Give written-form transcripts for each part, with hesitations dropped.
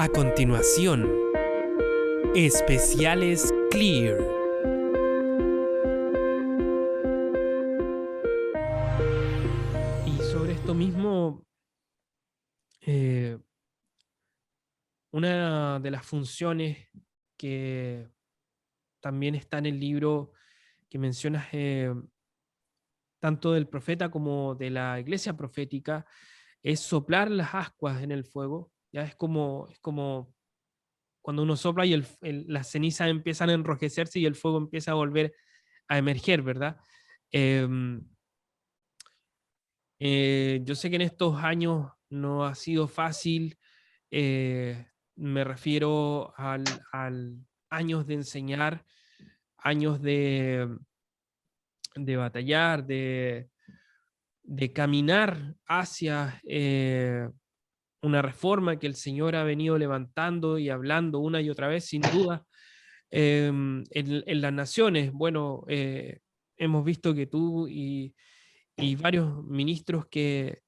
A continuación, Especiales Clear. Y sobre esto mismo, una de las funciones que también está en el libro que mencionas, tanto del profeta como de la iglesia profética, es soplar las ascuas en el fuego. Ya es como cuando uno sopla y las cenizas empiezan a enrojecerse y el fuego empieza a volver a emerger, ¿verdad? Eh, yo sé que en estos años no ha sido fácil, me refiero al años de enseñar, años de batallar, de caminar hacia una reforma que el Señor ha venido levantando y hablando una y otra vez, sin duda, en las naciones. Bueno, hemos visto que tú y varios ministros que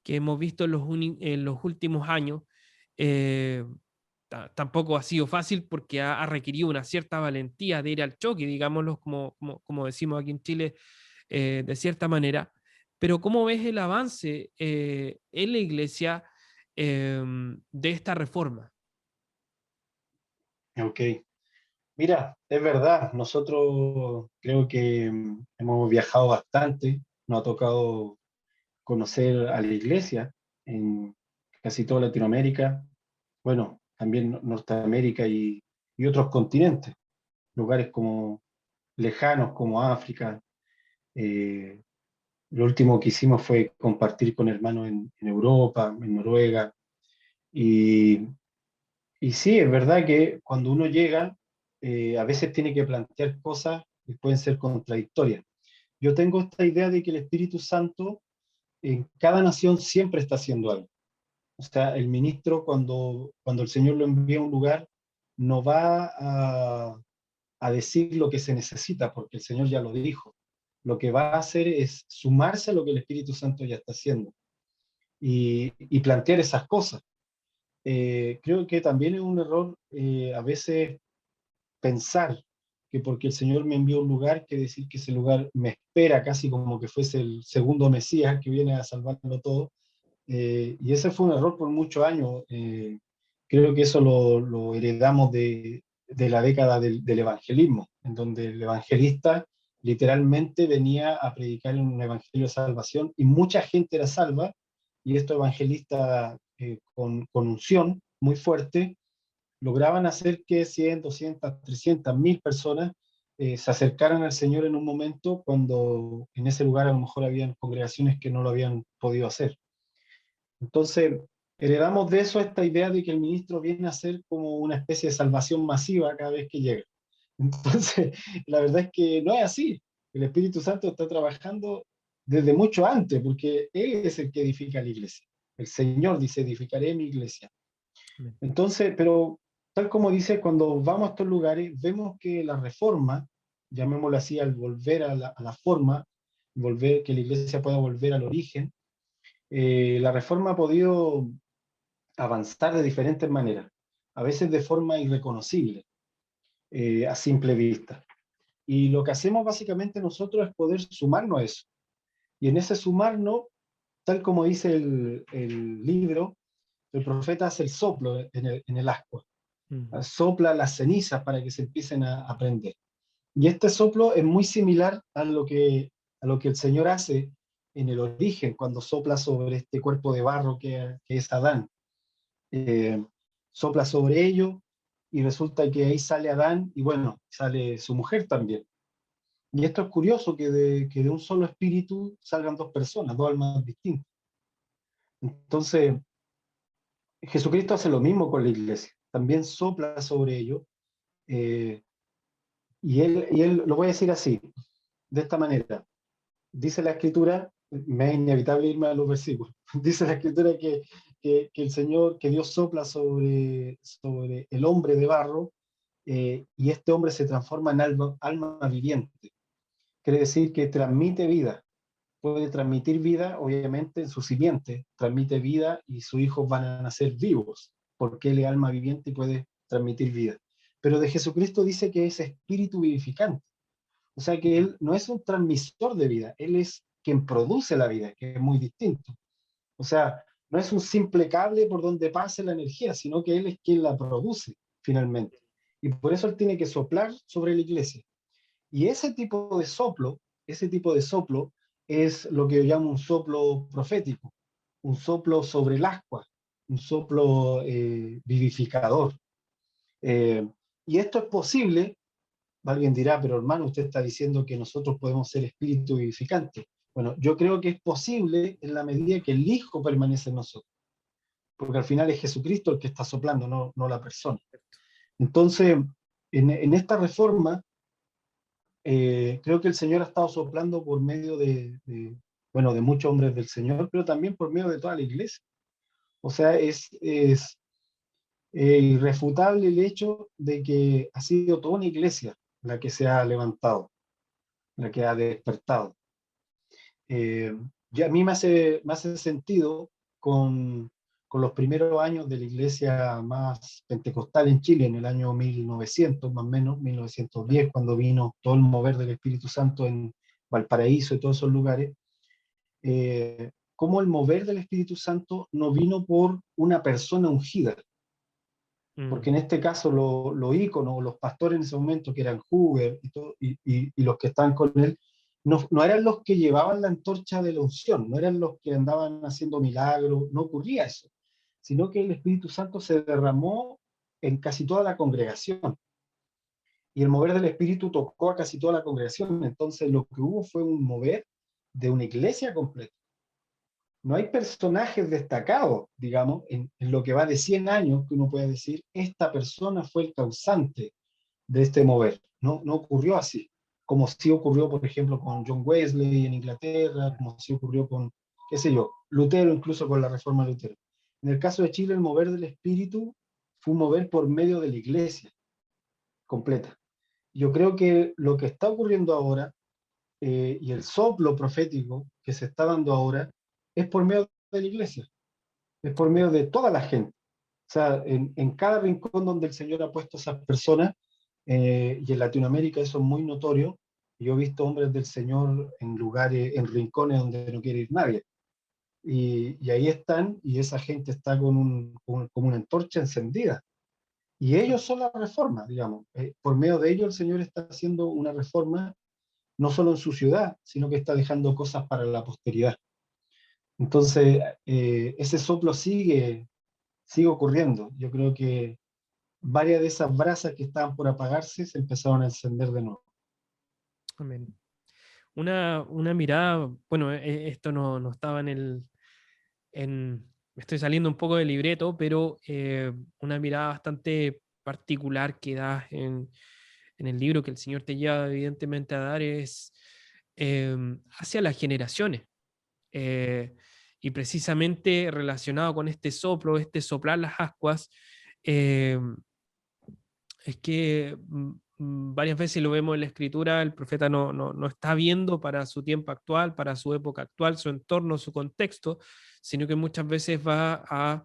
hemos visto en los últimos años, eh, tampoco ha sido fácil porque ha requerido una cierta valentía de ir al choque, digámoslo como decimos aquí en Chile, de cierta manera. Pero ¿cómo ves el avance en la iglesia de esta reforma? Ok, mira, es verdad, nosotros creo que hemos viajado bastante, nos ha tocado conocer a la iglesia en casi toda Latinoamérica, bueno, también Norteamérica y otros continentes, lugares como lejanos como África. eh, lo último que hicimos fue compartir con hermanos en Europa, en Noruega, y, y sí, es verdad que cuando uno llega, a veces tiene que plantear cosas que pueden ser contradictorias. Yo tengo esta idea de que el Espíritu Santo en cada nación siempre está haciendo algo. O sea, el ministro cuando el Señor lo envía a un lugar, no va a decir lo que se necesita, porque el Señor ya lo dijo. Lo que va a hacer es sumarse a lo que el Espíritu Santo ya está haciendo y plantear esas cosas. Creo que también es un error a veces pensar que porque el Señor me envió a un lugar, que decir que ese lugar me espera casi como que fuese el segundo Mesías que viene a salvarlo todo. Y ese fue un error por muchos años. Creo que eso lo heredamos de la década del evangelismo, en donde el evangelista literalmente venía a predicar un evangelio de salvación y mucha gente era salva, y estos evangelistas con unción muy fuerte lograban hacer que 100, 200, 300, 1000 personas se acercaran al Señor en un momento cuando en ese lugar a lo mejor habían congregaciones que no lo habían podido hacer. Entonces, heredamos de eso esta idea de que el ministro viene a ser como una especie de salvación masiva cada vez que llega. Entonces, la verdad es que no es así. El Espíritu Santo está trabajando desde mucho antes, porque Él es el que edifica la iglesia. El Señor dice, edificaré mi iglesia. Entonces, pero tal como dice, cuando vamos a estos lugares, vemos que la reforma, llamémoslo así, al volver a la forma, volver, que la iglesia pueda volver al origen, la reforma ha podido avanzar de diferentes maneras, a veces de forma irreconocible, a simple vista. Y lo que hacemos básicamente nosotros es poder sumarnos a eso. Y en ese sumarnos, tal como dice el libro, el profeta hace el soplo en el ascua, Mm. sopla las cenizas para que se empiecen a prender. Y este soplo es muy similar a lo que el Señor hace en el origen, cuando sopla sobre este cuerpo de barro que es Adán. eh, Sopla sobre ellos y resulta que ahí sale Adán y bueno, sale su mujer también. Y esto es curioso, que de un solo espíritu salgan dos personas, dos almas distintas. Entonces, Jesucristo hace lo mismo con la iglesia, también sopla sobre ellos, eh, y él lo voy a decir así, de esta manera. Dice la escritura, me es inevitable irme a los versículos, dice la escritura que el Señor, que Dios sopla sobre el hombre de barro, y este hombre se transforma en alma viviente. Quiere decir que transmite vida, puede transmitir vida, obviamente, en su simiente, transmite vida y sus hijos van a nacer vivos. porque Él es alma viviente y puede transmitir vida. Pero de Jesucristo dice que es espíritu vivificante. O sea que Él no es un transmisor de vida, Él es quien produce la vida, que es muy distinto. O sea, no es un simple cable por donde pase la energía, sino que Él es quien la produce finalmente. Y por eso Él tiene que soplar sobre la iglesia. Y ese tipo de soplo es lo que yo llamo un soplo profético, un soplo sobre el ascua, un soplo vivificador. Eh, y esto es posible. Alguien dirá, pero hermano, usted está diciendo que nosotros podemos ser espíritu vivificante. Bueno, yo creo que es posible en la medida que el Hijo permanece en nosotros, porque al final es Jesucristo el que está soplando, no la persona. Entonces, en esta reforma, creo que el Señor ha estado soplando por medio bueno, de muchos hombres del Señor, pero también por medio de toda la iglesia. O sea, es irrefutable el hecho de que ha sido toda una iglesia la que se ha levantado, la que ha despertado. Eh, y a mí me hace sentido con los primeros años de la iglesia más pentecostal en Chile, en el año 1900, más o menos, 1910, cuando vino todo el mover del Espíritu Santo en Valparaíso y todos esos lugares, cómo el mover del Espíritu Santo no vino por una persona ungida, porque en este caso los íconos, los pastores en ese momento, que eran Hoover y los que estaban con él, no eran los que llevaban la antorcha de la unción, no eran los que andaban haciendo milagros, no ocurría eso, sino que el Espíritu Santo se derramó en casi toda la congregación, y el mover del Espíritu tocó a casi toda la congregación, entonces lo que hubo fue un mover de una iglesia completa. No hay personajes destacados, digamos, en lo que va de 100 años, que uno puede decir, esta persona fue el causante de este mover. No ocurrió así, como sí ocurrió, por ejemplo, con John Wesley en Inglaterra, como sí ocurrió con, qué sé yo, Lutero, incluso con la Reforma de Lutero. En el caso de Chile, el mover del Espíritu fue un mover por medio de la iglesia completa. Yo creo que lo que está ocurriendo ahora, y el soplo profético que se está dando ahora, es por medio de la iglesia, es por medio de toda la gente. O sea, en cada rincón donde el Señor ha puesto a esas personas, y en Latinoamérica eso es muy notorio. Yo he visto hombres del Señor en lugares, en rincones donde no quiere ir nadie. Y ahí están, y esa gente está con una antorcha encendida. Y ellos son la reforma, digamos. Por medio de ellos el Señor está haciendo una reforma, no solo en su ciudad, sino que está dejando cosas para la posteridad. Entonces, ese soplo sigue ocurriendo. Yo creo que varias de esas brasas que estaban por apagarse se empezaron a encender de nuevo. Amén. Una mirada, bueno, esto no estaba me estoy saliendo un poco del libreto, pero una mirada bastante particular que das en el libro que el Señor te lleva evidentemente a dar es hacia las generaciones. eh, y precisamente relacionado con este soplo, este soplar las ascuas, eh, es que varias veces lo vemos en la escritura, el profeta no está viendo para su tiempo actual, para su época actual, su entorno, su contexto, sino que muchas veces va a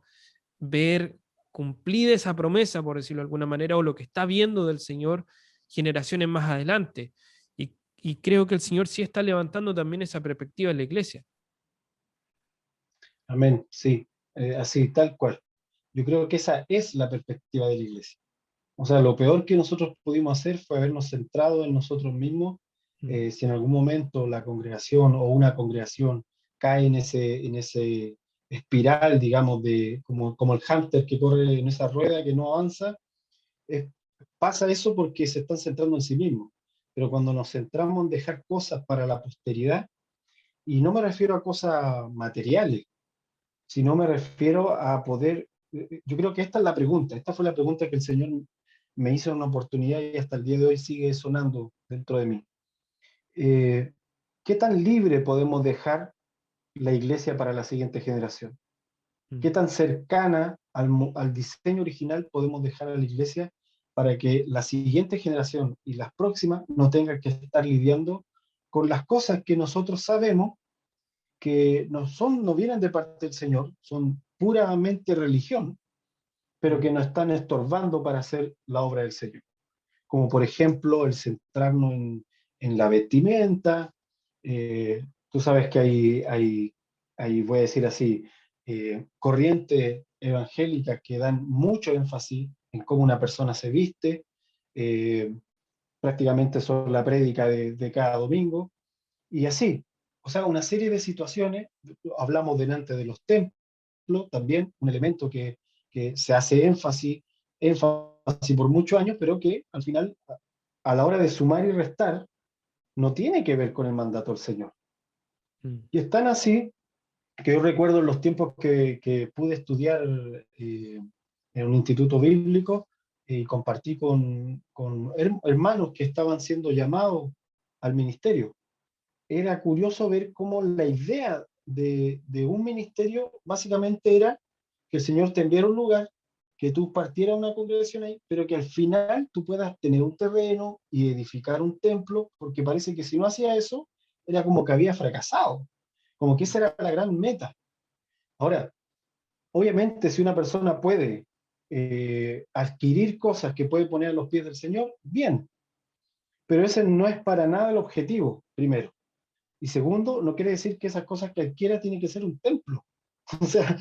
ver cumplida esa promesa, por decirlo de alguna manera, o lo que está viendo del Señor generaciones más adelante. Y creo que el Señor sí está levantando también esa perspectiva en la iglesia. Amén, sí, así, tal cual. Yo creo que esa es la perspectiva de la iglesia. O sea, lo peor que nosotros pudimos hacer fue habernos centrado en nosotros mismos. Mm. Si en algún momento la congregación o una congregación cae en ese espiral, digamos, como el hámster que corre en esa rueda que no avanza, es- pasa eso porque se están centrando en sí mismos. Pero cuando nos centramos en dejar cosas para la posteridad, y no me refiero a cosas materiales, sino me refiero a poder, yo creo que esta es la pregunta, esta fue la pregunta que el Señor me hizo en una oportunidad y hasta el día de hoy sigue sonando dentro de mí. Eh, ¿Qué tan libre podemos dejar la iglesia para la siguiente generación? ¿Qué Mm. tan cercana al diseño original podemos dejar a la iglesia para que la siguiente generación y las próximas no tengan que estar lidiando con las cosas que nosotros sabemos que no vienen de parte del Señor, son puramente religión, pero que nos están estorbando para hacer la obra del Señor. Como por ejemplo el centrarnos en la vestimenta. Tú sabes que voy a decir así, corrientes evangélicas que dan mucho énfasis en cómo una persona se viste, eh, prácticamente son la prédica de cada domingo, y así. O sea, una serie de situaciones, hablamos delante de los templos, también un elemento que se hace énfasis por muchos años, pero que al final, a la hora de sumar y restar, no tiene que ver con el mandato del Señor. Mm. Y es tan así que yo recuerdo en los tiempos que pude estudiar en un instituto bíblico y compartí con hermanos que estaban siendo llamados al ministerio. Era curioso ver cómo la idea de un ministerio básicamente era que el Señor te enviara a un lugar, que tú partieras una congregación ahí, pero que al final tú puedas tener un terreno y edificar un templo, porque parece que si no hacía eso, era como que había fracasado, como que esa era la gran meta. Ahora, obviamente si una persona puede adquirir cosas que puede poner a los pies del Señor, bien, pero ese no es para nada el objetivo, primero. Y segundo, no quiere decir que esas cosas que adquiera tiene que ser un templo. O sea,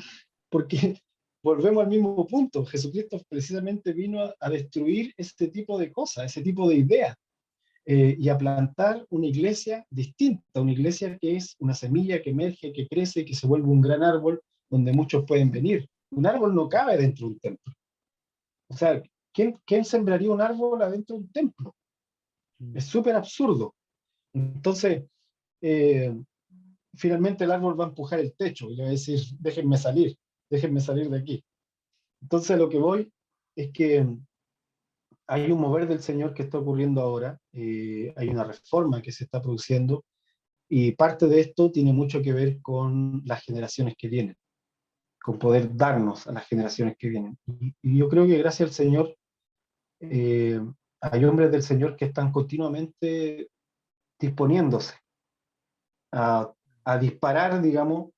porque volvemos al mismo punto. Jesucristo precisamente vino a destruir este tipo de cosas, ese tipo de ideas, y a plantar una iglesia distinta, una iglesia que es una semilla que emerge, que crece, que se vuelve un gran árbol donde muchos pueden venir. Un árbol no cabe dentro de un templo. O sea, ¿quién sembraría un árbol adentro de un templo? Mm. Es súper absurdo. Entonces, eh, finalmente el árbol va a empujar el techo y le va a decir, déjenme salir de aquí. Entonces, a lo que voy es que hay un mover del Señor que está ocurriendo ahora, hay una reforma que se está produciendo y parte de esto tiene mucho que ver con las generaciones que vienen, con poder darnos a las generaciones que vienen. Y yo creo que gracias al Señor eh, hay hombres del Señor que están continuamente disponiéndose a, a disparar, digamos,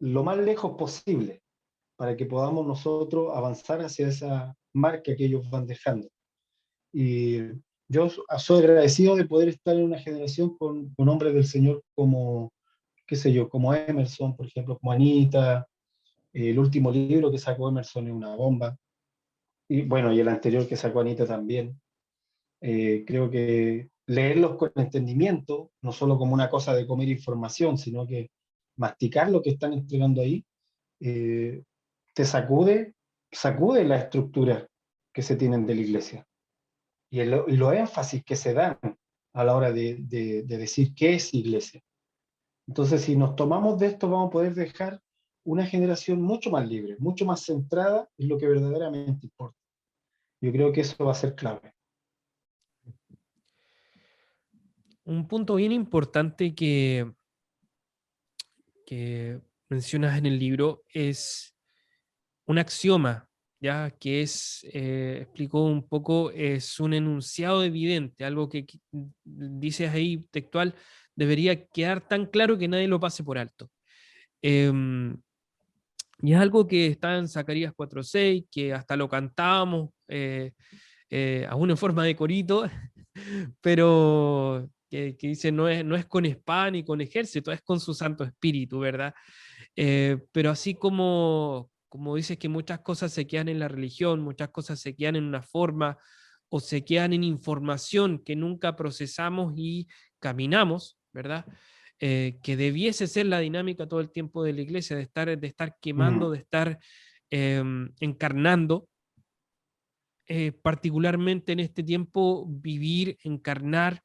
lo más lejos posible para que podamos nosotros avanzar hacia esa marca que ellos van dejando. Y yo soy agradecido de poder estar en una generación con hombres del Señor como, qué sé yo, como Emerson, por ejemplo, como Anita. El último libro que sacó Emerson es una bomba. Y bueno, y el anterior que sacó Anita también. Creo que leerlos con entendimiento, no solo como una cosa de comer información, sino que masticar lo que están entregando ahí, eh, te sacude la estructura que se tienen de la iglesia y los énfasis que se dan a la hora de decir qué es iglesia. Entonces, si nos tomamos de esto, vamos a poder dejar una generación mucho más libre, mucho más centrada en lo que verdaderamente importa. Yo creo que eso va a ser clave. Un punto bien importante que mencionas en el libro es un axioma, ya que es, explicó un poco, es un enunciado evidente, algo que dices ahí textual, debería quedar tan claro que nadie lo pase por alto. Em, y es algo que está en Zacarías 4:6, que hasta lo cantábamos, aún en forma de corito, pero que dice no es con espada ni con ejército, es con su Santo Espíritu, ¿verdad? Pero así como dices que muchas cosas se quedan en la religión, muchas cosas se quedan en una forma o se quedan en información que nunca procesamos y caminamos, ¿verdad? Que debiese ser la dinámica todo el tiempo de la iglesia, de estar quemando, Mm, de estar encarnando, particularmente en este tiempo, vivir, encarnar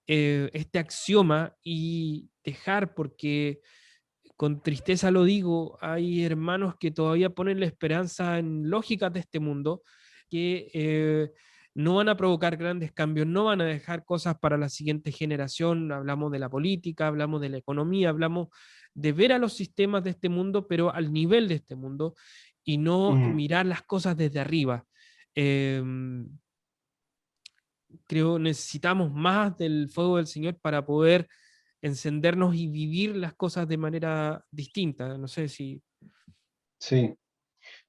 este axioma y dejar, porque con tristeza lo digo, hay hermanos que todavía ponen la esperanza en lógicas de este mundo, que no van a provocar grandes cambios, no van a dejar cosas para la siguiente generación. Hablamos de la política, hablamos de la economía, hablamos de ver a los sistemas de este mundo, pero al nivel de este mundo, y no mm, mirar las cosas desde arriba. Eh, Creo necesitamos más del fuego del Señor para poder encendernos y vivir las cosas de manera distinta. No sé si... sí.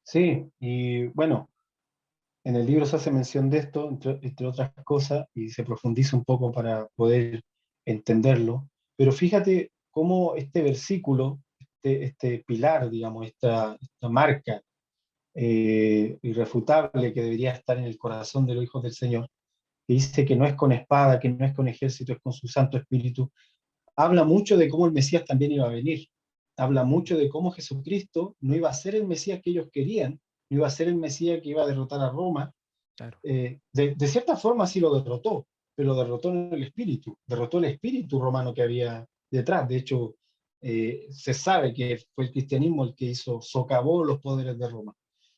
Sí, y bueno, en el libro se hace mención de esto, entre otras cosas, y se profundiza un poco para poder entenderlo. Pero fíjate cómo este versículo, este pilar, digamos, esta marca irrefutable que debería estar en el corazón de los hijos del Señor, que dice que no es con espada, que no es con ejército, es con su Santo Espíritu, habla mucho de cómo el Mesías también iba a venir. Habla mucho de cómo Jesucristo no iba a ser el Mesías que ellos querían, no iba a ser el Mesías que iba a derrotar a Roma. Claro. De cierta forma sí lo derrotó, pero derrotó en el espíritu, derrotó el espíritu romano que había detrás. De hecho, se sabe que fue el cristianismo el que socavó los poderes de Roma.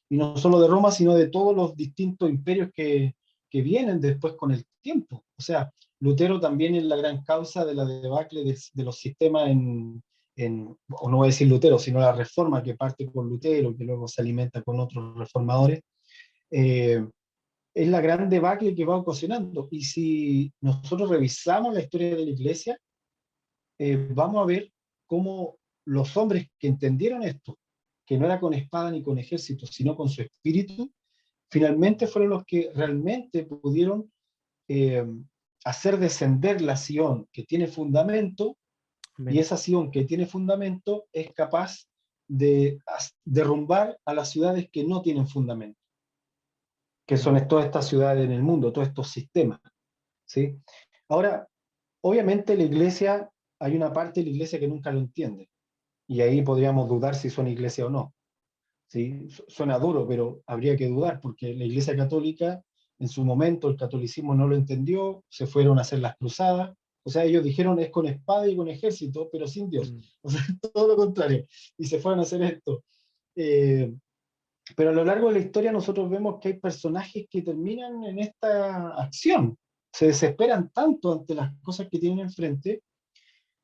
Y no solo de Roma, sino de todos los distintos imperios que vienen después con el tiempo. O sea, Lutero también es la gran causa de la debacle de los sistemas o no voy a decir Lutero, sino la reforma que parte con Lutero, que luego se alimenta con otros reformadores. Eh, es la gran debacle que va ocasionando. Y si nosotros revisamos la historia de la iglesia, vamos a ver cómo los hombres que entendieron esto, que no era con espada ni con ejército, sino con su espíritu, finalmente fueron los que realmente pudieron eh, hacer descender la Sion que tiene fundamento, y Amén. esa Sion que tiene fundamento es capaz de derrumbar a las ciudades que no tienen fundamento, que Mm. son todas estas ciudades en el mundo, todos estos sistemas. ¿Sí? Ahora, obviamente la iglesia, hay una parte de la iglesia que nunca lo entiende, y ahí podríamos dudar si son iglesia o no. ¿Sí? Suena duro, pero habría que dudar, porque la iglesia católica, en su momento, el catolicismo no lo entendió, se fueron a hacer las cruzadas, o sea, ellos dijeron es con espada y con ejército, pero sin Dios, Mm. o sea, todo lo contrario, y se fueron a hacer esto. Eh, pero a lo largo de la historia nosotros vemos que hay personajes que terminan en esta acción, se desesperan tanto ante las cosas que tienen enfrente,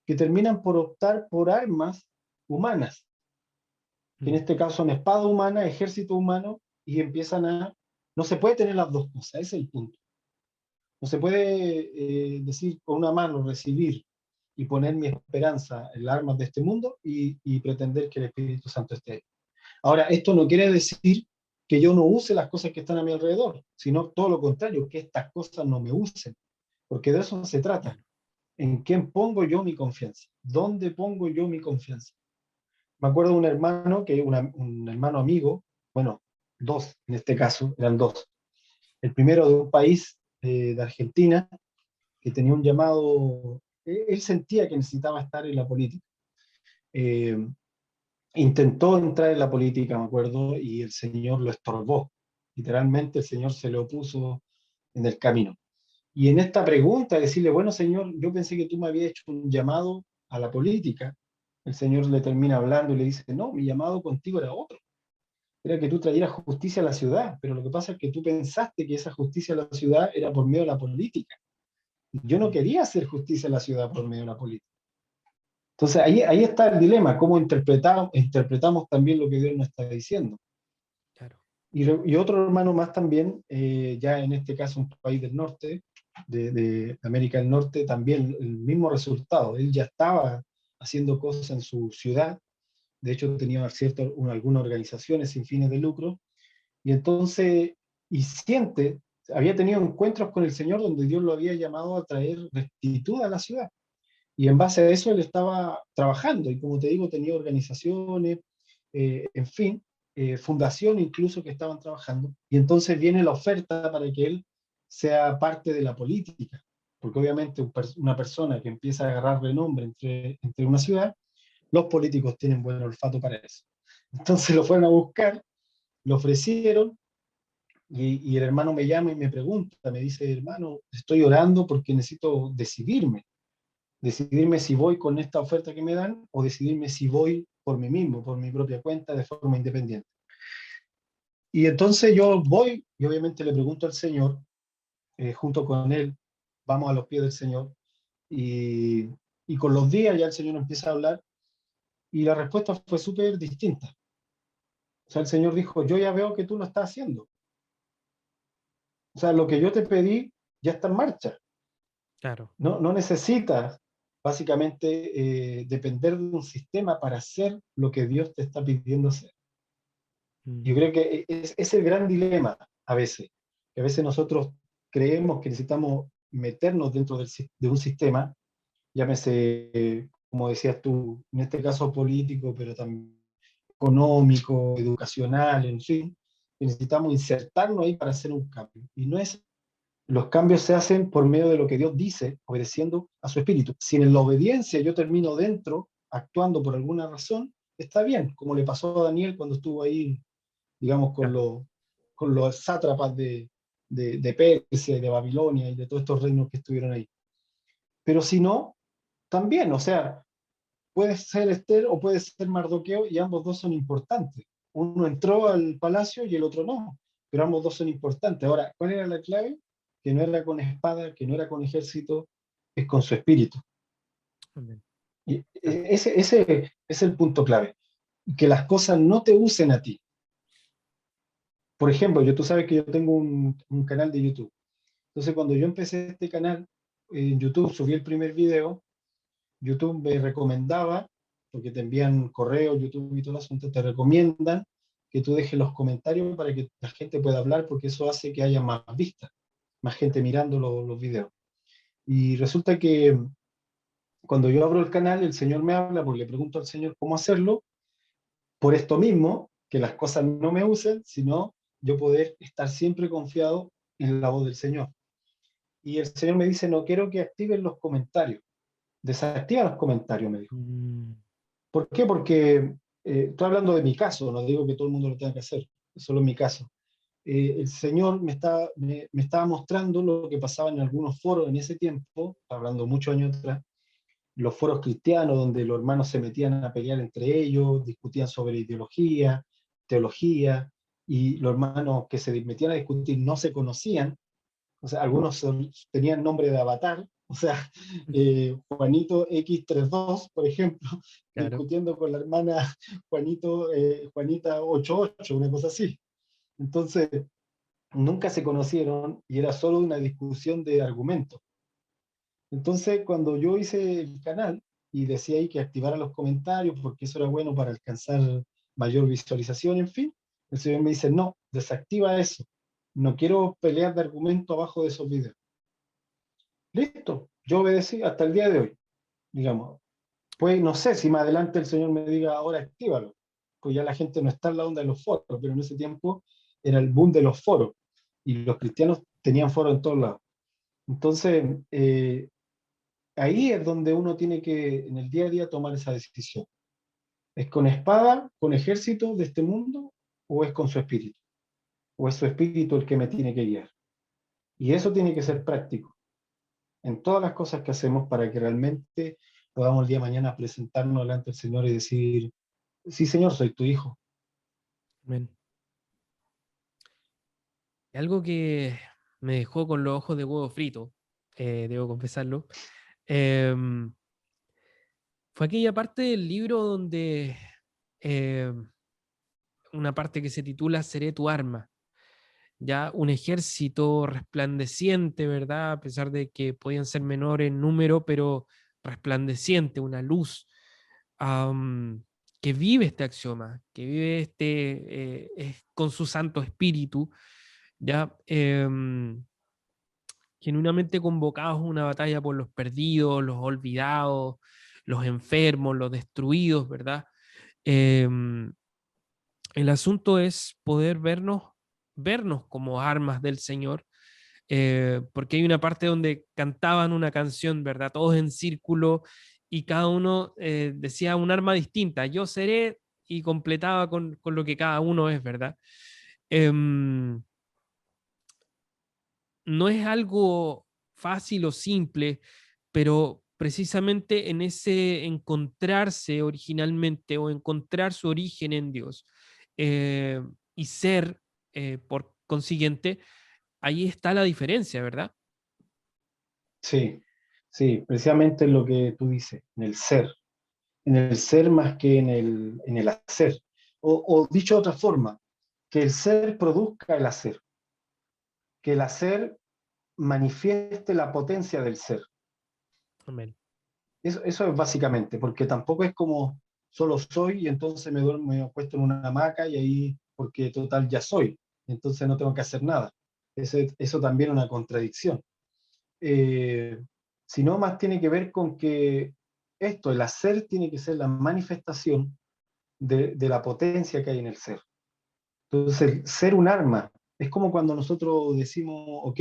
que terminan por optar por armas humanas, que en Mm. este caso son espada humana, ejército humano, y empiezan a... No se puede tener las dos cosas, ese es el punto. No se puede decir con una mano recibir y poner mi esperanza en las armas de este mundo y pretender que el Espíritu Santo esté ahí. Ahora, esto no quiere decir que yo no use las cosas que están a mi alrededor, sino todo lo contrario, que estas cosas no me usen, porque de eso se trata. Claro. ¿En quién pongo yo mi confianza? ¿Dónde pongo yo mi confianza? Me acuerdo de un hermano, un hermano amigo, bueno, dos en este caso, eran dos. El primero de un país de Argentina, que tenía un llamado, él sentía que necesitaba estar en la política. Eh, Intentó entrar en la política, me acuerdo, y el Señor lo estorbó. Literalmente el Señor se le opuso en el camino. Y en esta pregunta, decirle, bueno, Señor, yo pensé que tú me habías hecho un llamado a la política, el Señor le termina hablando y le dice, no, mi llamado contigo era otro, era que tú trajeras justicia a la ciudad, pero lo que pasa es que tú pensaste que esa justicia a la ciudad era por medio de la política. Y yo no Mm. quería hacer justicia a la ciudad por medio de la política. Entonces ahí está el dilema, cómo interpretamos también lo que Dios nos está diciendo. Claro. Y otro hermano más también, ya en este caso un país del norte, de América del Norte, también el mismo resultado. Él ya estaba haciendo cosas en su ciudad, de hecho tenía algunas organizaciones sin fines de lucro, y entonces, había tenido encuentros con el Señor donde Dios lo había llamado a traer rectitud a la ciudad. Y en base a eso él estaba trabajando, y como te digo, tenía organizaciones, en fin, fundación incluso que estaban trabajando. Y entonces viene la oferta para que él sea parte de la política, porque obviamente una persona que empieza a agarrar renombre entre una ciudad, los políticos tienen buen olfato para eso. Entonces lo fueron a buscar, lo ofrecieron, y el hermano me llama y me pregunta, me dice, hermano, estoy orando porque necesito decidirme si voy con esta oferta que me dan o decidirme si voy por mí mismo, por mi propia cuenta, de forma independiente. Y entonces yo voy y obviamente le pregunto al Señor, junto con él, vamos a los pies del Señor, y, y con los días ya el Señor empieza a hablar y la respuesta fue súper distinta. O sea, el Señor dijo, yo ya veo que tú lo estás haciendo. O sea, lo que yo te pedí ya está en marcha. Claro. No necesitas básicamente depender de un sistema para hacer lo que Dios te está pidiendo hacer. Yo creo que es el gran dilema a veces, que a veces nosotros creemos que necesitamos meternos dentro de un sistema, llámese, como decías tú, en este caso político, pero también económico, educacional, en fin, que necesitamos insertarnos ahí para hacer un cambio. Y no es, los cambios se hacen por medio de lo que Dios dice, obedeciendo a su espíritu. Si en la obediencia yo termino dentro, actuando por alguna razón, está bien, como le pasó a Daniel cuando estuvo ahí, digamos, Ya. con los sátrapas de Persia y de Babilonia y de todos estos reinos que estuvieron ahí. Pero si no, también, o sea, puede ser Esther o puede ser Mardoqueo y ambos dos son importantes. Uno entró al palacio y el otro no, pero ambos dos son importantes. Ahora, ¿cuál era la clave? Que no era con espada, que no era con ejército, es con su espíritu. Amén. Y Ya. ese es el punto clave, que las cosas no te usen a ti. Por ejemplo, tú sabes que yo tengo un canal de YouTube. Entonces, cuando yo empecé este canal en YouTube, subí el primer video, YouTube me recomendaba, porque te envían correo, YouTube y todo el asunto, te recomiendan que tú dejes los comentarios para que la gente pueda hablar, porque eso hace que haya más vistas, más gente mirando los videos. Y resulta que cuando yo abro el canal, el Señor me habla, porque le pregunto al Señor cómo hacerlo, por esto mismo, que las cosas no me usen, sino yo poder estar siempre confiado en la voz del Señor. Y el Señor me dice, no quiero que activen los comentarios, desactiva los comentarios, me dijo. Mm, ¿Por qué? Porque estoy hablando de mi caso, no digo que todo el mundo lo tenga que hacer, solo en mi caso. El Señor me estaba mostrando lo que pasaba en algunos foros en ese tiempo, hablando muchos años atrás, los foros cristianos donde los hermanos se metían a pelear entre ellos, discutían sobre ideología, teología, y los hermanos que se metían a discutir no se conocían, o sea, algunos tenían nombre de avatar, o sea, Juanito X32, por ejemplo, claro. discutiendo con la hermana Juanita 88, una cosa así. Entonces, nunca se conocieron y era solo una discusión de argumentos. Entonces, cuando yo hice el canal y decía ahí que activara los comentarios porque eso era bueno para alcanzar mayor visualización, en fin, el señor me dice, no, desactiva eso. No quiero pelear de argumento abajo de esos videos. Listo, yo obedecí hasta el día de hoy, digamos. Pues no sé si más adelante el señor me diga, ahora actívalo, pues ya la gente no está en la onda de los foros, pero en ese tiempo era el boom de los foros y los cristianos tenían foros en todos lados. Entonces, ahí es donde uno tiene que en el día a día tomar esa decisión. ¿Es con espada, con ejército de este mundo o es con su espíritu? ¿O es su espíritu el que me tiene que guiar? Y eso tiene que ser práctico en todas las cosas que hacemos para que realmente podamos el día de mañana presentarnos delante del Señor y decir, sí, Señor, soy tu hijo. Amén. Algo que me dejó con los ojos de huevo frito, debo confesarlo, em, fue aquella parte del libro donde una parte que se titula Seré tu arma. Ya un ejército resplandeciente, ¿verdad? A pesar de que podían ser menores en número, pero resplandeciente, una luz am, que vive este axioma, que vive con su Santo Espíritu, ya genuinamente convocados a una batalla por los perdidos, los olvidados, los enfermos, los destruidos, ¿verdad? Em, el asunto es poder vernos como armas del Señor, porque hay una parte donde cantaban una canción, ¿verdad? Todos en círculo y cada uno decía un arma distinta. Yo seré y completaba con lo que cada uno es, ¿verdad? Em, no es algo fácil o simple, pero precisamente en ese encontrarse originalmente o encontrar su origen en Dios eh, y ser, por consiguiente, ahí está la diferencia, ¿verdad? Sí, sí, precisamente lo que tú dices, en el ser más que en el hacer. O dicho de otra forma, que el ser produzca el hacer, que el hacer manifieste la potencia del ser. Amén. Eso es básicamente, porque tampoco es como solo soy y entonces me duermo, me acuesto en una hamaca y ahí porque total ya soy, entonces no tengo que hacer nada. Eso también es una contradicción. Eh, Sino más tiene que ver con que esto, el hacer, tiene que ser la manifestación de la potencia que hay en el ser. Entonces, ser un arma es como cuando nosotros decimos, ok,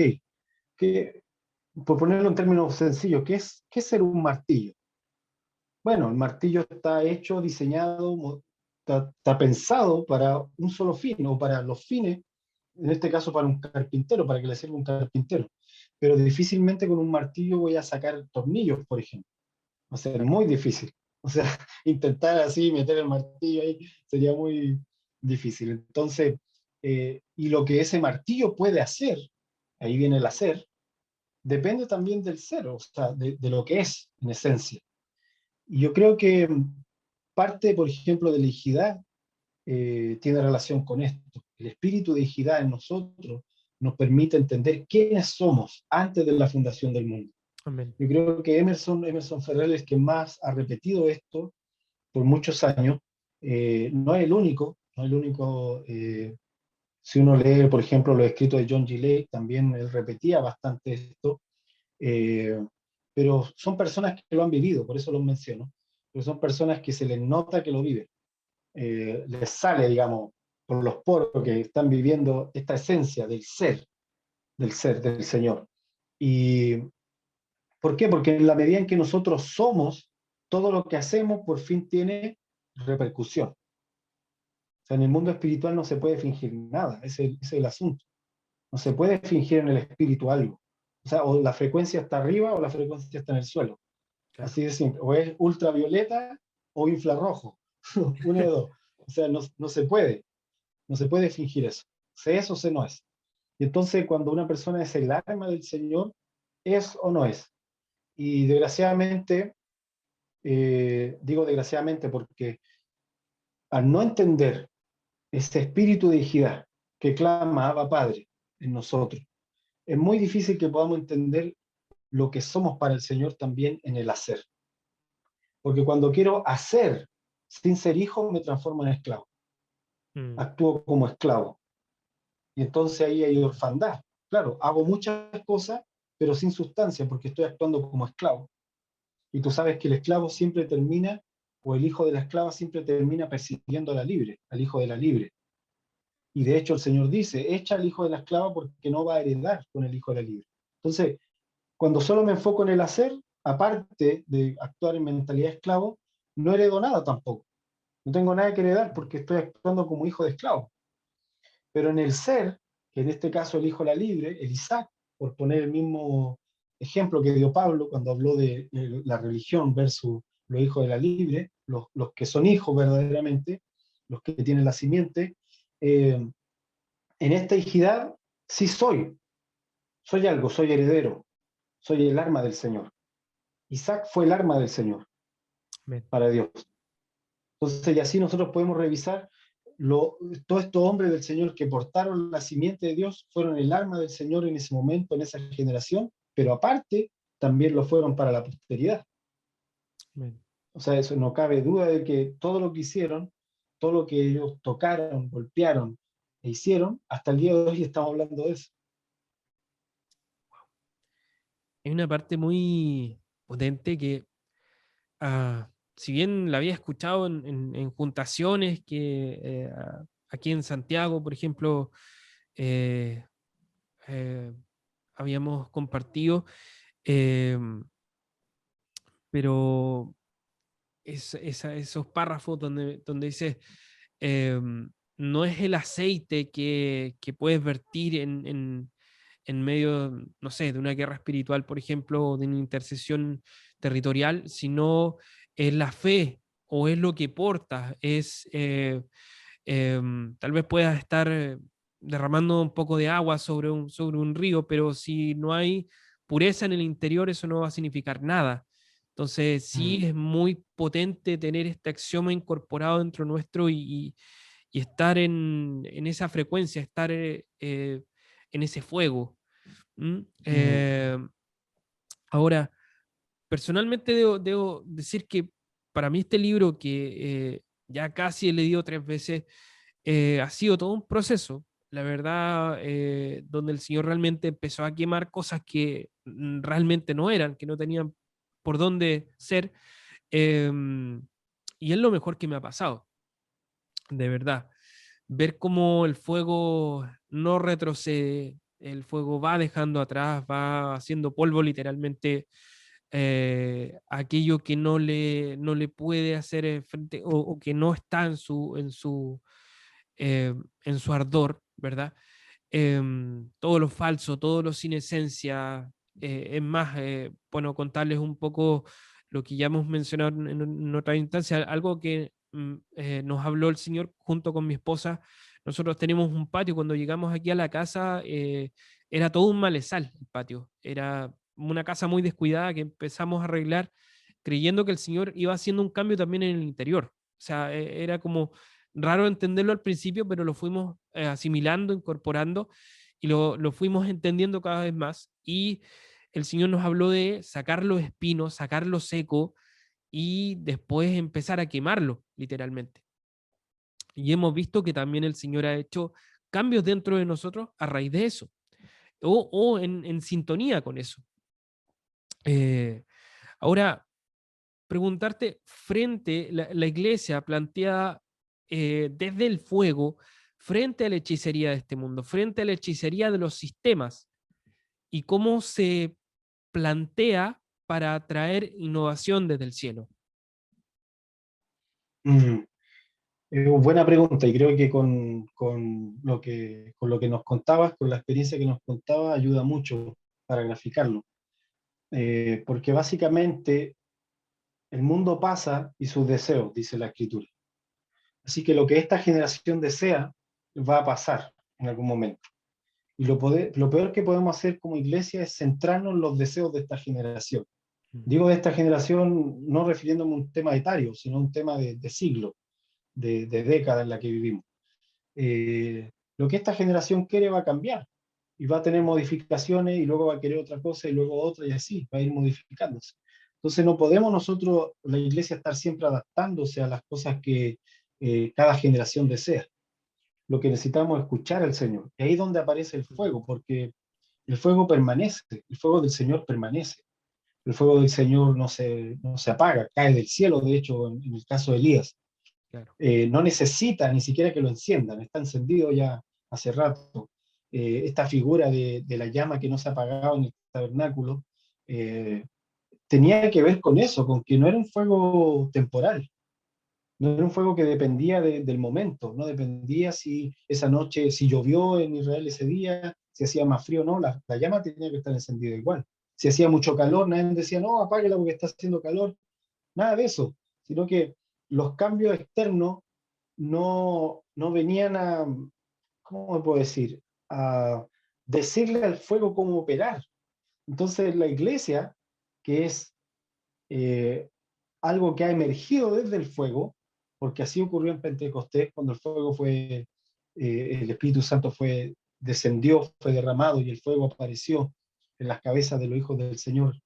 que, por ponerlo en términos sencillos, ¿qué es ser un martillo? Bueno, el martillo está hecho, diseñado, está pensado para un solo fin, o para los fines, en este caso para un carpintero, para que le sirva un carpintero. Pero difícilmente con un martillo voy a sacar tornillos, por ejemplo. Va a ser muy difícil. O sea, intentar así meter el martillo ahí sería muy difícil. Entonces, y lo que ese martillo puede hacer, ahí viene el hacer, depende también del ser, o sea, de lo que es en esencia. Y yo creo que parte, por ejemplo, de la hijidad tiene relación con esto. El espíritu de hijidad en nosotros nos permite entender quiénes somos antes de la fundación del mundo. Amén. Yo creo que Emerson Ferrer es quien más ha repetido esto por muchos años. No es el único, no es el único. Si uno lee, por ejemplo, los escritos de John G. Lake, también él repetía bastante esto. Eh, pero son personas que lo han vivido, por eso los menciono. Pero son personas que se les nota que lo viven. Les sale, digamos, por los poros que están viviendo esta esencia del ser, del Señor. ¿Y por qué? Porque en la medida en que nosotros somos, todo lo que hacemos por fin tiene repercusión. O sea, en el mundo espiritual no se puede fingir nada, ese es el asunto. No se puede fingir en el espíritu algo. O sea, o la frecuencia está arriba o la frecuencia está en el suelo. Claro. Así de simple. O es ultravioleta o infrarrojo. Uno de dos. O sea, no se puede. No se puede fingir eso. Se es o se no es. Y entonces cuando una persona es el arma del Señor, es o no es. Y desgraciadamente, digo desgraciadamente porque al no entender ese espíritu de hijidad que clama Abba Padre en nosotros, es muy difícil que podamos entender lo que somos para el Señor también en el hacer. Porque cuando quiero hacer sin ser hijo, me transformo en esclavo. Mm. Actúo como esclavo. Y entonces ahí hay orfandad. Claro, hago muchas cosas, pero sin sustancia, porque estoy actuando como esclavo. Y tú sabes que el esclavo siempre termina, o el hijo de la esclava siempre termina persiguiendo a la libre, al hijo de la libre. Y de hecho el Señor dice, echa al hijo de la esclava porque no va a heredar con el hijo de la libre. Entonces, cuando solo me enfoco en el hacer, aparte de actuar en mentalidad de esclavo, no heredo nada tampoco. No tengo nada que heredar porque estoy actuando como hijo de esclavo. Pero en el ser, que en este caso el hijo de la libre, el Isaac, por poner el mismo ejemplo que dio Pablo cuando habló de la religión versus los hijos de la libre, los que son hijos verdaderamente, los que tienen la simiente, en esta hijidad sí soy algo, soy heredero, soy el arma del Señor. Isaac fue el arma del Señor Amén. para Dios. Entonces, y así nosotros podemos revisar todos estos hombres del Señor que portaron la simiente de Dios, fueron el arma del Señor en ese momento, en esa generación, pero aparte también lo fueron para la posteridad. Amén. O sea, eso no cabe duda de que todo lo que hicieron, todo lo que ellos tocaron, golpearon e hicieron, hasta el día de hoy estamos hablando de eso. Hay una parte muy potente que, si bien la había escuchado en juntaciones que aquí en Santiago, por ejemplo, eh, eh, habíamos compartido, eh, pero esos párrafos donde dice, eh, no es el aceite que puedes vertir en medio, no sé, de una guerra espiritual, por ejemplo, o de una intercesión territorial, sino es la fe o es lo que portas, tal vez puedas estar derramando un poco de agua sobre un río, pero si no hay pureza en el interior, eso no va a significar nada. Entonces, sí Mm, es muy potente tener este axioma incorporado dentro nuestro y estar en esa frecuencia, estar en ese fuego. ¿Mm? mm, Ahora, personalmente debo decir que para mí este libro que ya casi he leído 3 veces, ha sido todo un proceso, la verdad, donde el Señor realmente empezó a quemar cosas que realmente no eran, que no tenían por dónde ser, y es lo mejor que me ha pasado, de verdad. Ver cómo el fuego no retrocede, el fuego va dejando atrás, va haciendo polvo literalmente aquello que no le puede hacer frente o que no está en su ardor, ¿verdad? Todo lo falso, todo lo sin esencia. Es más, bueno, contarles un poco lo que ya hemos mencionado en otra instancia, algo que nos habló el Señor junto con mi esposa. Nosotros tenemos un patio, cuando llegamos aquí a la casa, era todo un malezal el patio, era una casa muy descuidada que empezamos a arreglar creyendo que el Señor iba haciendo un cambio también en el interior. O sea, era como raro entenderlo al principio, pero lo fuimos asimilando, incorporando y lo fuimos entendiendo cada vez más. Y el Señor nos habló de sacar los espinos, sacarlo seco y después empezar a quemarlo, literalmente. Y hemos visto que también el Señor ha hecho cambios dentro de nosotros a raíz de eso, o en sintonía con eso. Eh, ahora, preguntarte, frente, la iglesia plantea desde el fuego, frente a la hechicería de este mundo, frente a la hechicería de los sistemas, y cómo se plantea para traer innovación desde el cielo. Mm, buena pregunta, y creo que con lo que nos contabas, con la experiencia que nos contabas, ayuda mucho para graficarlo. Porque básicamente el mundo pasa y sus deseos, dice la escritura. Así que lo que esta generación desea va a pasar en algún momento. Y lo peor que podemos hacer como iglesia es centrarnos en los deseos de esta generación. Digo de esta generación no refiriéndome a un tema etario, sino a un tema de siglo, de década en la que vivimos. Lo que esta generación quiere va a cambiar y va a tener modificaciones y luego va a querer otra cosa y luego otra y así, va a ir modificándose. Entonces no podemos nosotros, la iglesia, estar siempre adaptándose a las cosas que cada generación desea. Lo que necesitamos es escuchar al Señor. Y ahí es donde aparece el fuego, porque el fuego permanece, el fuego del Señor permanece. El fuego del Señor no se apaga, cae del cielo, de hecho, en el caso de Elías. Claro. No necesita ni siquiera que lo enciendan, está encendido ya hace rato. Esta figura de la llama que no se apagaba en el tabernáculo eh, tenía que ver con eso, con que no era un fuego temporal, no era un fuego que dependía del momento, no dependía si esa noche, si llovió en Israel ese día, si hacía más frío o no, la llama tenía que estar encendida igual. Si hacía mucho calor, nadie decía, no, apáguela porque está haciendo calor, nada de eso, sino que los cambios externos no venían a, ¿cómo me puedo decir? A decirle al fuego cómo operar. Entonces la iglesia, que es eh, algo que ha emergido desde el fuego, porque así ocurrió en Pentecostés, cuando el fuego fue, el Espíritu Santo descendió, fue derramado y el fuego apareció en las cabezas de los hijos del Señor.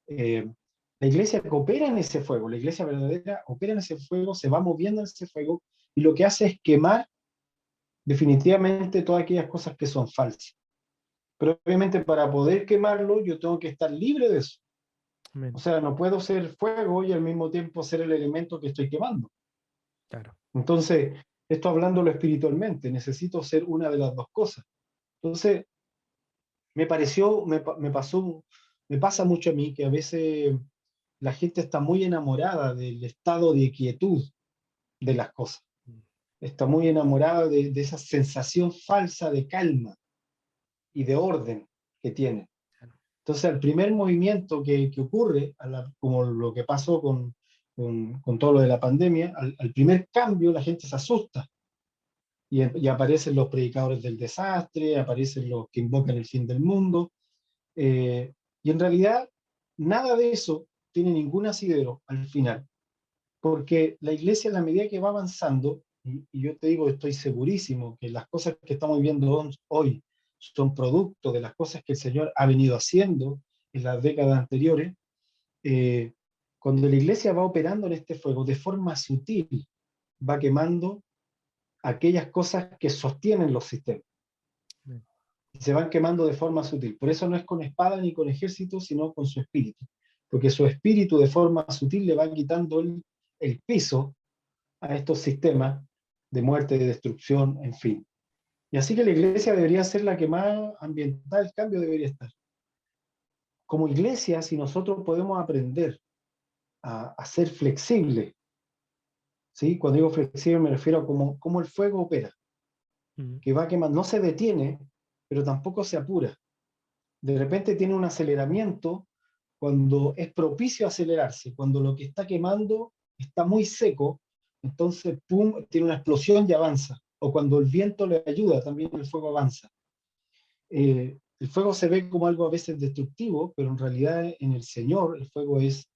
Eh, la iglesia coopera en ese fuego, la iglesia verdadera opera en ese fuego, se va moviendo en ese fuego y lo que hace es quemar definitivamente todas aquellas cosas que son falsas. Pero obviamente para poder quemarlo yo tengo que estar libre de eso. O Amén. sea, no puedo ser fuego y al mismo tiempo ser el elemento que estoy quemando. Claro. Entonces, esto hablándolo espiritualmente, necesito ser una de las dos cosas. Entonces, me pareció, me pasó, me pasa mucho a mí que a veces la gente está muy enamorada del estado de quietud de las cosas. Está muy enamorada de esa sensación falsa de calma y de orden que tiene. Claro. Entonces, el primer movimiento que ocurre, como lo que pasó con todo lo de la pandemia, al primer cambio la gente se asusta y aparecen los predicadores del desastre, aparecen los que invocan el fin del mundo, y en realidad nada de eso tiene ningún asidero al final, porque la iglesia en la medida que va avanzando, y yo te digo, estoy segurísimo que las cosas que estamos viendo hoy son producto de las cosas que el Señor ha venido haciendo en las décadas anteriores, eh, cuando la iglesia va operando en este fuego de forma sutil, va quemando aquellas cosas que sostienen los sistemas y se van quemando de forma sutil. Por eso no es con espada ni con ejército, sino con su espíritu, porque su espíritu de forma sutil le va quitando el piso a estos sistemas de muerte, de destrucción, en fin. Y así que la iglesia debería ser la que más ambiental el cambio debería estar. Como iglesia, si nosotros podemos aprender a ser flexibles, ¿sí? Cuando digo flexible me refiero a cómo el fuego opera, Mm. que va quemando, no se detiene, pero tampoco se apura. De repente tiene un aceleramiento cuando es propicio acelerarse, cuando lo que está quemando está muy seco, entonces, pum, tiene una explosión y avanza. O cuando el viento le ayuda, también el fuego avanza. El fuego se ve como algo a veces destructivo, pero en realidad en el Señor el fuego es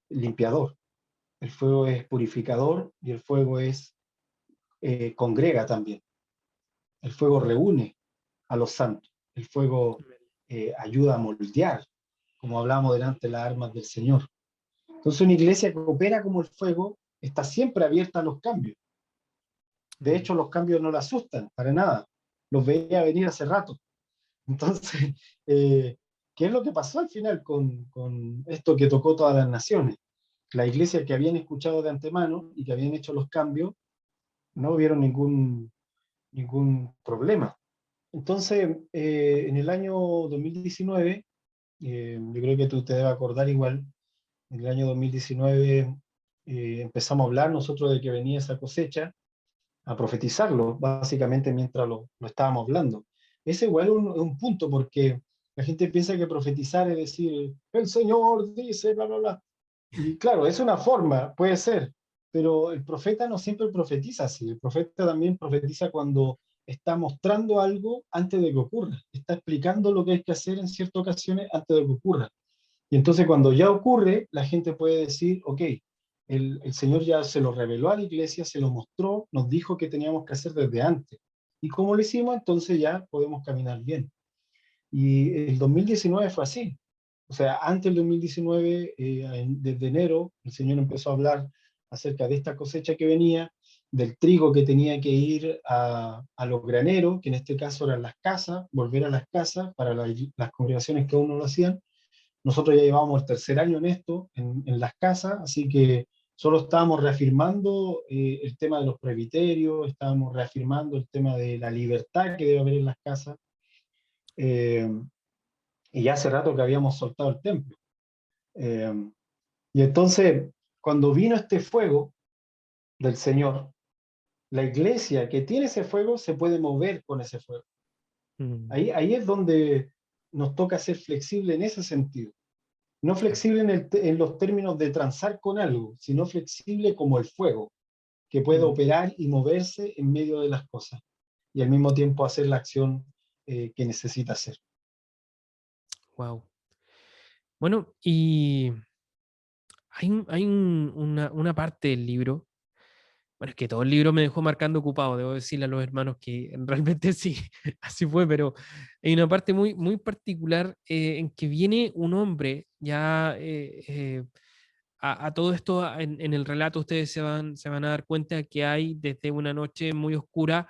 limpiador, el fuego es purificador y el fuego es congrega también. El fuego reúne a los santos, el fuego ayuda a moldear, como hablábamos delante, las armas del Señor. Entonces una iglesia que opera como el fuego está siempre abierta a los cambios. De Mm. hecho, los cambios no la asustan para nada. Los veía venir hace rato. Entonces, eh, ¿qué es lo que pasó al final con esto que tocó todas las naciones? La iglesia que habían escuchado de antemano y que habían hecho los cambios no vieron ningún problema. Entonces, en el año 2019, yo creo que tú te debes acordar igual, en el año 2019 empezamos a hablar nosotros de que venía esa cosecha, a profetizarlo, básicamente mientras lo estábamos hablando. Ese igual es un punto, porque la gente piensa que profetizar es decir, el Señor dice, bla, bla, bla. Y claro, es una forma, puede ser, pero el profeta no siempre profetiza así. El profeta también profetiza cuando está mostrando algo antes de que ocurra, está explicando lo que hay que hacer en ciertas ocasiones antes de que ocurra. Y entonces cuando ya ocurre, la gente puede decir, ok, el Señor ya se lo reveló a la iglesia, se lo mostró, nos dijo que teníamos que hacer desde antes. Y como lo hicimos, entonces ya podemos caminar bien. Y el 2019 fue así. O sea, antes del 2019, desde enero, el Señor empezó a hablar acerca de esta cosecha que venía, del trigo que tenía que ir a los graneros, que en este caso eran las casas, volver a las casas para las congregaciones que aún no lo hacían. Nosotros ya llevábamos el tercer año en esto, en las casas, así que solo estábamos reafirmando el tema de los presbiterios, estábamos reafirmando el tema de la libertad que debe haber en las casas, eh, y ya hace rato que habíamos soltado el templo. Eh, y entonces, cuando vino este fuego del Señor, la iglesia que tiene ese fuego se puede mover con ese fuego. Mm. Ahí es donde nos toca ser flexible en ese sentido. No flexible en los términos de transar con algo, sino flexible como el fuego, que puede Mm. operar y moverse en medio de las cosas y al mismo tiempo hacer la acción que necesita hacer. Wow. Bueno, y una parte del libro. Bueno, es que todo el libro me dejó marcando ocupado, debo decirle a los hermanos que realmente sí, así fue, pero hay una parte muy, muy particular en que viene un hombre, ya a todo esto en el relato ustedes se van a dar cuenta que hay desde una noche muy oscura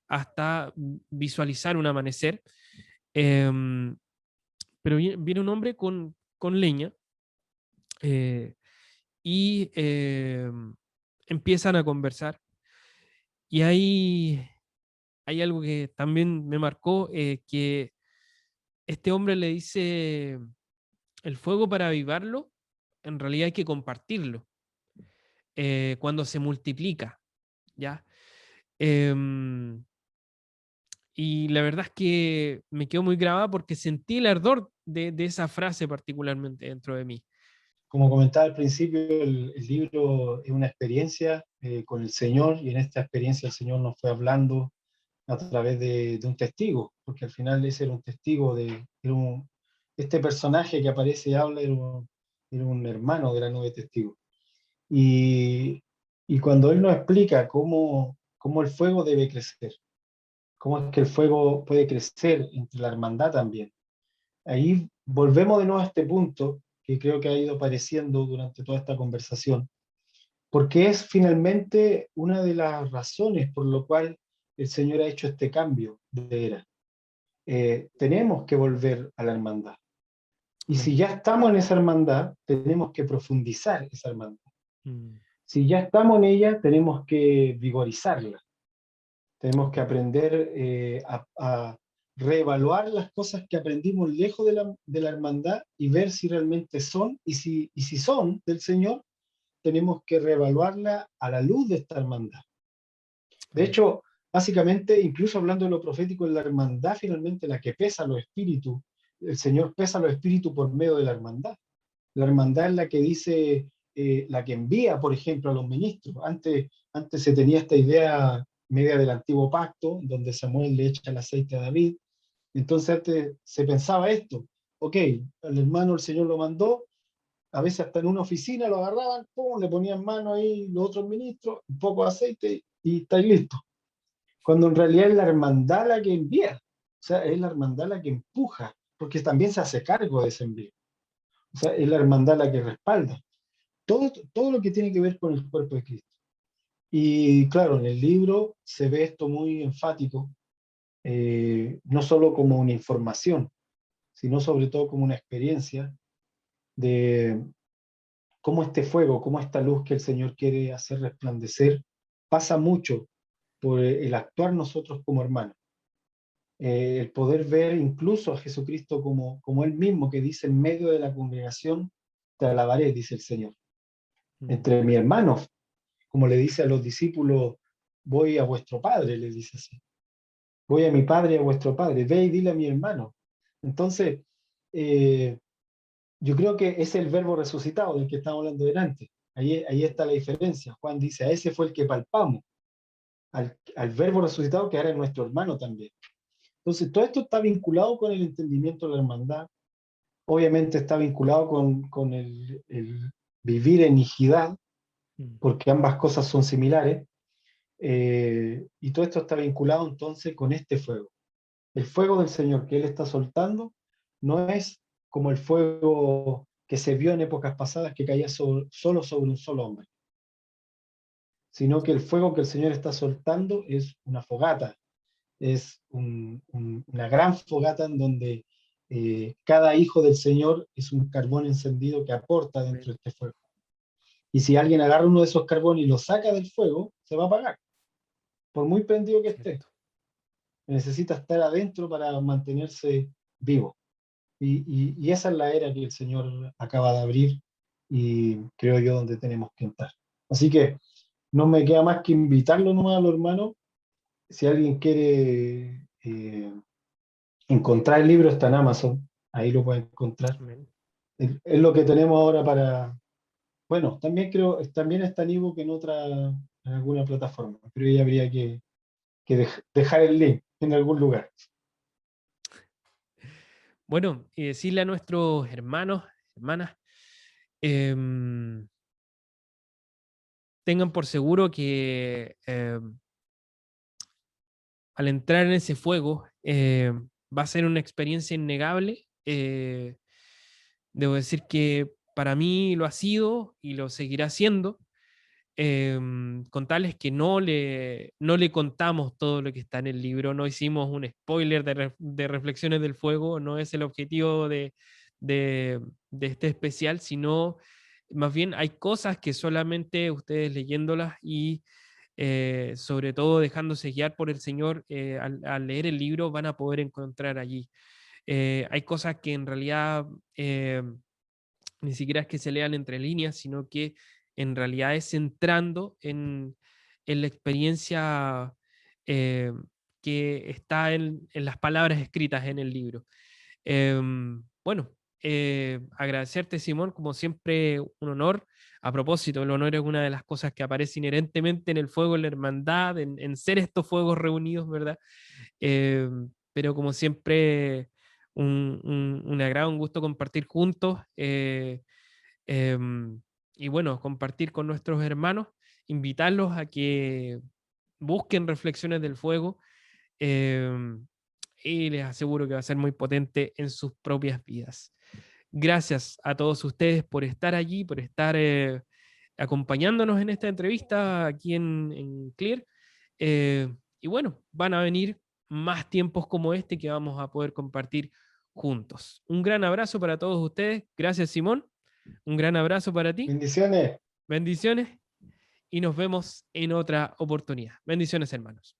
hasta visualizar un amanecer, em, pero viene un hombre con leña eh, y empiezan a conversar. Y hay algo que también me marcó, que este hombre le dice, el fuego para avivarlo, en realidad hay que compartirlo, cuando se multiplica, ¿ya? Em, y la verdad es que me quedó muy grabada porque sentí el ardor de esa frase particularmente dentro de mí. Como comentaba al principio, el libro es una experiencia con el Señor y en esta experiencia el Señor nos fue hablando a través de un testigo, porque al final ese era un testigo este personaje que aparece y habla era un hermano de la nube testigo. Y, y cuando él nos explica cómo el fuego debe crecer, cómo es que el fuego puede crecer entre la hermandad también. Ahí volvemos de nuevo a este punto que creo que ha ido apareciendo durante toda esta conversación, porque es finalmente una de las razones por lo cual el Señor ha hecho este cambio de era. Tenemos que volver a la hermandad. Y Amén. si ya estamos en esa hermandad, tenemos que profundizar esa hermandad. Mm. Si ya estamos en ella, tenemos que vigorizarla. Tenemos que aprender a reevaluar las cosas que aprendimos lejos de la hermandad y ver si realmente son, y si son del Señor, tenemos que reevaluarla a la luz de esta hermandad. De Amén. hecho, básicamente, incluso hablando de lo profético, en la hermandad finalmente la que pesa los espíritus, el Señor pesa los espíritus por medio de la hermandad. La hermandad es la que dice, la que envía, por ejemplo, a los ministros. Antes se tenía esta idea media del antiguo pacto, donde Samuel le echa el aceite a David. Entonces antes se pensaba esto, ok, al hermano el Señor lo mandó, a veces hasta en una oficina lo agarraban, pum, le ponían mano ahí los otros ministros, un poco de aceite y estáis listos. Cuando en realidad es la hermandad la que envía, o sea, es la hermandad la que empuja, porque también se hace cargo de ese envío. O sea, es la hermandad la que respalda. Todo lo que tiene que ver con el cuerpo de Cristo. Y claro, en el libro se ve esto muy enfático, no solo como una información, sino sobre todo como una experiencia de cómo este fuego, cómo esta luz que el Señor quiere hacer resplandecer, pasa mucho por el actuar nosotros como hermanos. El poder ver incluso a Jesucristo como Él mismo, que dice en medio de la congregación, te alabaré, dice el Señor. Mm. Entre mis hermanos, como le dice a los discípulos, voy a vuestro Padre, le dice así. Voy a mi Padre y a vuestro Padre, ve y dile a mi hermano. Entonces, eh, yo creo que es el verbo resucitado del que estamos hablando delante. Ahí está la diferencia. Juan dice, a ese fue el que palpamos, al verbo resucitado que ahora es nuestro hermano también. Entonces, todo esto está vinculado con el entendimiento de la hermandad. Obviamente está vinculado con el vivir en hijidad, Mm. porque ambas cosas son similares. Y todo esto está vinculado entonces con este fuego. El fuego del Señor que Él está soltando no es como el fuego que se vio en épocas pasadas que caía solo sobre un solo hombre, sino que el fuego que el Señor está soltando es una fogata, es una gran fogata en donde cada hijo del Señor es un carbón encendido que aporta dentro Amén. de este fuego. Y si alguien agarra uno de esos carbones y lo saca del fuego, se va a apagar, por muy prendido que esté. Cierto. Necesita estar adentro para mantenerse vivo. Y esa es la era que el Señor acaba de abrir y creo yo donde tenemos que entrar. Así que no me queda más que invitarlo nomás a los hermanos. Si alguien quiere encontrar el libro, está en Amazon, ahí lo puede encontrar. Amén. Es lo que tenemos ahora para... Bueno, también creo, también está en ebook en alguna plataforma, pero ahí habría que dejar el link en algún lugar. Bueno, y decirle a nuestros hermanos, hermanas, em, tengan por seguro que al entrar en ese fuego va a ser una experiencia innegable. Debo decir que para mí lo ha sido y lo seguirá siendo. Con tales que no le contamos todo lo que está en el libro, no hicimos un spoiler de Reflexiones del Fuego, no es el objetivo de, de este especial, sino más bien hay cosas que solamente ustedes leyéndolas y sobre todo dejándose guiar por el Señor al leer el libro van a poder encontrar allí. Hay cosas que en realidad ni siquiera es que se lean entre líneas, sino que en realidad es entrando en la experiencia eh, que está en las palabras escritas en el libro. Bueno, agradecerte, Simón, como siempre, un honor. A propósito, el honor es una de las cosas que aparece inherentemente en el fuego, en la hermandad, en ser estos fuegos reunidos, ¿verdad? Eh, pero como siempre, un agrado, un gusto compartir juntos. Y bueno, compartir con nuestros hermanos, invitarlos a que busquen Reflexiones del Fuego y les aseguro que va a ser muy potente en sus propias vidas. Gracias a todos ustedes por estar allí, por estar acompañándonos en esta entrevista aquí en Clear. Y bueno, van a venir más tiempos como este que vamos a poder compartir juntos. Un gran abrazo para todos ustedes. Gracias, Simón. Un gran abrazo para ti. Bendiciones. Bendiciones y nos vemos en otra oportunidad. Bendiciones, hermanos.